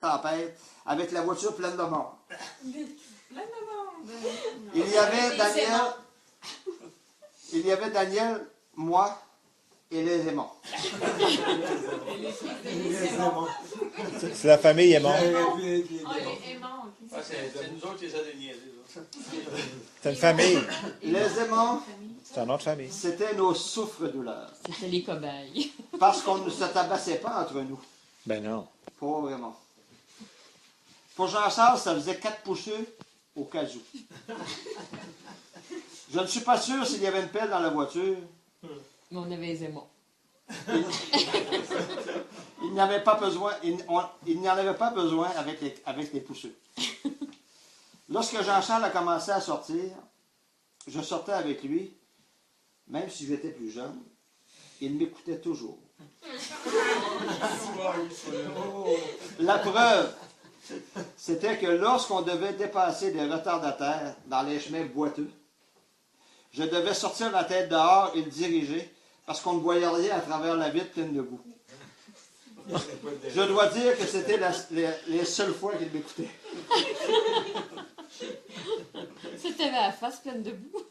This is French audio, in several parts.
tempête avec la voiture pleine de morts. Plein de monde. Il y avait Daniel, moi et les aimants. C'est la famille est morte. Ah, les aimants, ok. Ah, c'est nous autres qui essaient de niaiser, ça. C'est une famille. Les aimants, C'est un autre famille. c'était nos souffres-douleurs. C'était les cobayes. Parce qu'on ne se tabassait pas entre nous. Ben non. Pas vraiment. Pour Jean-Charles, ça faisait 4 pousseux au cas où. Je ne suis pas sûr s'il y avait une pelle dans la voiture. Mais on avait les aimants. Il n'y avait pas besoin, il n'y en avait pas besoin avec les pousseux. Lorsque Jean-Charles a commencé à sortir, je sortais avec lui, même si j'étais plus jeune, il m'écoutait toujours. La preuve, c'était que lorsqu'on devait dépasser des retardataires dans les chemins boiteux, je devais sortir la tête dehors et le diriger parce qu'on ne voyait rien à travers la vitre pleine de boue. Je dois dire que c'était les seules fois qu'il m'écoutait. C'était la face pleine de boue.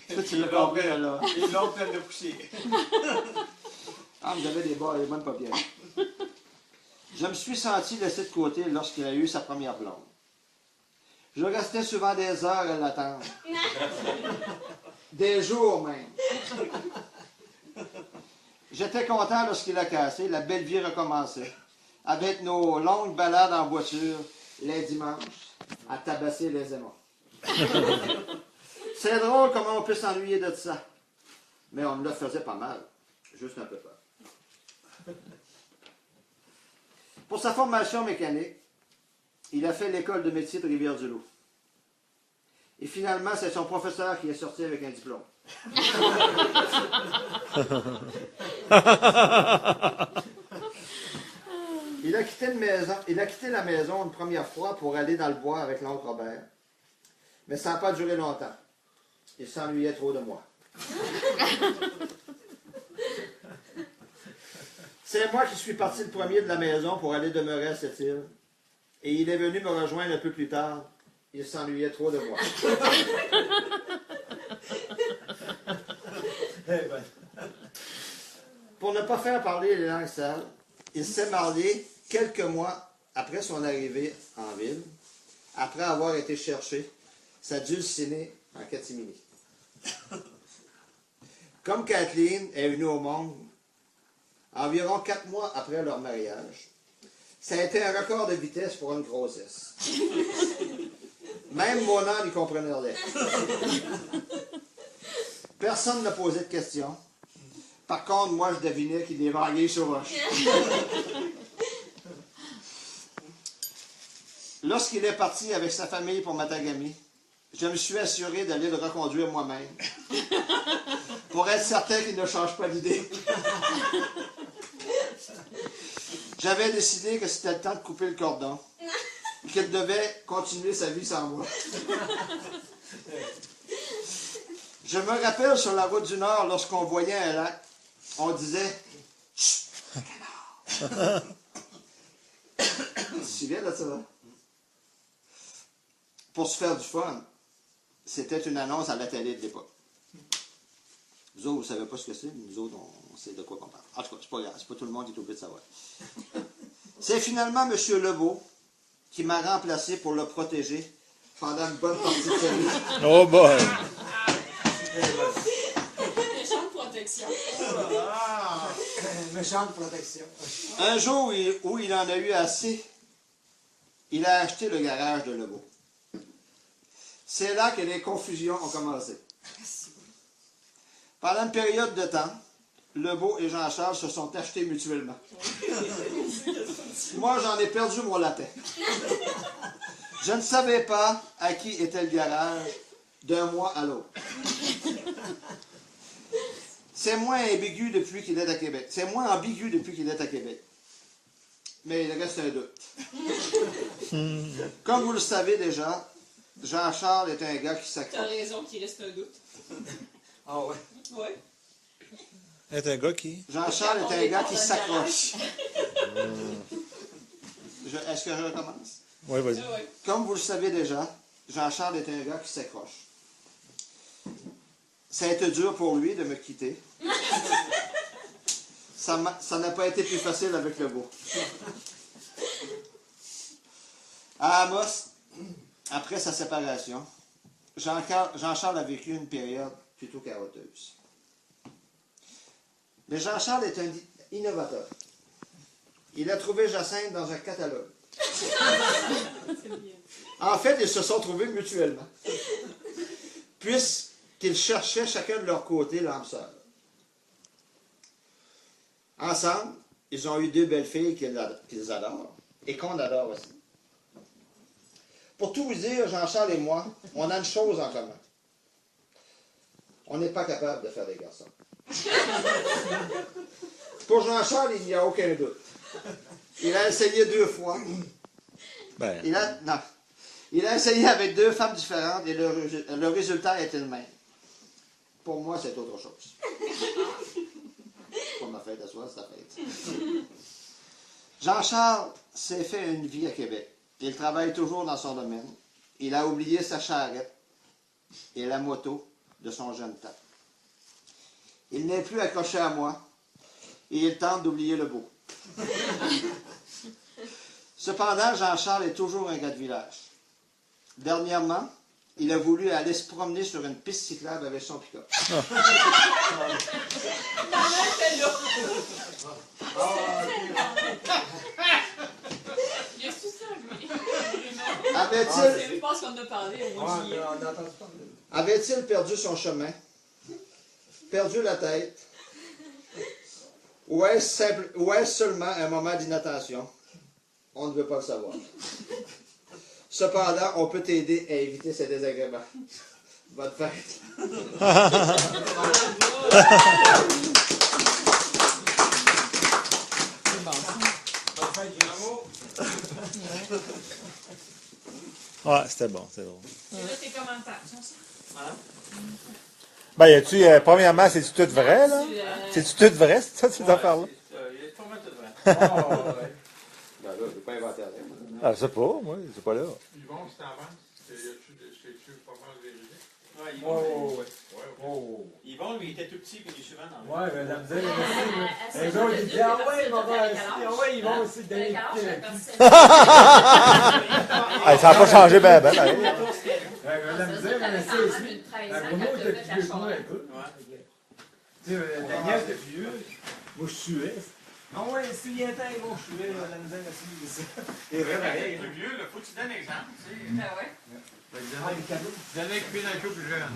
Ça, tu l'as compris, là. Et l'autre pleine de poussière. Ah, vous avez des bords, les bonnes paupières. Je me suis senti laissé de côté lorsqu'il a eu sa première blonde. Je restais souvent des heures à l'attendre. Des jours même. J'étais content lorsqu'il a cassé, la belle vie recommençait. Avec nos longues balades en voiture, les dimanches, à tabasser les aimants. C'est drôle comment on peut s'ennuyer de ça. Mais on me le faisait pas mal. Juste un peu peur. Pour sa formation mécanique, il a fait l'école de métier de Rivière-du-Loup. Et finalement, c'est son professeur qui est sorti avec un diplôme. Il a quitté la maison une première fois pour aller dans le bois avec l'oncle Robert. Mais ça n'a pas duré longtemps. Il s'ennuyait trop de moi. C'est moi qui suis parti le premier de la maison pour aller demeurer à cette île. Et il est venu me rejoindre un peu plus tard. Il s'ennuyait trop de moi. Pour ne pas faire parler les langues sales, il s'est marié quelques mois après son arrivée en ville, après avoir été chercher sa dulcinée en catimini. Comme Kathleen est venue au monde environ 4 mois après leur mariage, ça a été un record de vitesse pour une grossesse. Même Mona n'y comprenait rien. Personne n'a posé de questions. Par contre, moi, je devinais qu'il dévaguait sur roche. Lorsqu'il est parti avec sa famille pour Matagami, je me suis assuré d'aller le reconduire moi-même pour être certain qu'il ne change pas d'idée. J'avais décidé que c'était le temps de couper le cordon et qu'il devait continuer sa vie sans moi. Je me rappelle sur la route du Nord, lorsqu'on voyait un lac, on disait « Chut, un canard! » Tu te souviens de ça? Pour se faire du fun, c'était une annonce à la télé de l'époque. Vous autres, vous ne savez pas ce que c'est, mais nous autres, on sait de quoi on parle. En tout cas, c'est pas grave, c'est pas tout le monde qui est obligé de savoir. C'est finalement M. Lebeau qui m'a remplacé pour le protéger pendant une bonne partie de sa vie. Oh boy! Méchante protection. Méchante protection. Un jour où il en a eu assez, il a acheté le garage de Lebeau. C'est là que les confusions ont commencé. Pendant une période de temps, Lebeau et Jean-Charles se sont achetés mutuellement. Moi, j'en ai perdu mon latin. Je ne savais pas à qui était le garage d'un mois à l'autre. C'est moins ambigu depuis qu'il est à Québec. C'est moins ambigu depuis qu'il est à Québec. Mais il reste un doute. Comme vous le savez déjà, Jean-Charles est un gars qui T'as s'accroche. raison qu'il reste un doute. Ah ouais. Ouais. C'est un gars qui? Jean-Charles est un gars qui s'accroche. Est-ce que je recommence? Oui, vas-y. Ah ouais. Comme vous le savez déjà, Jean-Charles est un gars qui s'accroche. Ça a été dur pour lui de me quitter. Ça n'a pas été plus facile avec le beau. À Amos, après sa séparation, Jean-Charles a vécu une période plutôt chaotique. Mais Jean-Charles est un innovateur. Il a trouvé Jacinthe dans un catalogue. En fait, ils se sont trouvés mutuellement, puisqu'ils cherchaient chacun de leur côté l'âme sœur. Ensemble, ils ont eu 2 belles filles qu'ils adorent et qu'on adore aussi. Pour tout vous dire, Jean-Charles et moi, on a une chose en commun. On n'est pas capable de faire des garçons. Pour Jean-Charles, il n'y a aucun doute. Il a essayé 2 fois. Ben, Il a essayé avec 2 femmes différentes et le résultat était le même. Pour moi, c'est autre chose. Pas ma fête à soi, c'est ta fête. Jean-Charles s'est fait une vie à Québec. Il travaille toujours dans son domaine. Il a oublié sa charrette et la moto de son jeune temps. Il n'est plus accroché à moi et il tente d'oublier le beau. Cependant, Jean-Charles est toujours un gars de village. Dernièrement, il a voulu aller se promener sur une piste cyclable avec son pick-up. Maman était là. Il a su ça, lui. Je pense qu'on en a parlé au mois de juillet. On a entendu parler. Avait-il perdu son chemin? Perdu la tête? Ou est-ce seulement un moment d'inattention? On ne veut pas le savoir. Cependant, on peut t'aider à éviter ces désagréments. Bonne fête. C'est bon, ça. Bonne fête, bravo. ouais, c'était bon, c'est drôle. C'est là tes commentaires. Ben, y a-tu, premièrement, c'est-tu tout vrai, là? C'est-tu tout vrai, ça, ces affaires-là? Il est pas mal tout vrai. Ah, ouais. Ben là, je ne vais pas inventer rien. Ah, je sais pas, moi, c'est pas là. Yvon, c'est avant, c'est-tu pas mal vérifié? Ouais, Oh, Yvon, ouais. Oh. Yvon, lui, il était tout petit, puis il est souvent dans le Ouais, mais la misère, les autres, ils disaient, ah ouais, ils vont aussi donner la Ah, ça n'a pas changé, ben. La misère, mais c'est la Bruno était plus vieux que moi un peu. Tu sais, Daniel était plus vieux. Moi, je suais. Ah ouais, si il y a un temps, ils vont chouer, la misère, c'est ça. C'est vrai, Il est pareil. plus vieux, là, faut que tu donnes l'exemple, tu sais. Ben ouais. Ils donnaient des cadeaux. Vous allez écouter dans le show plus jeune.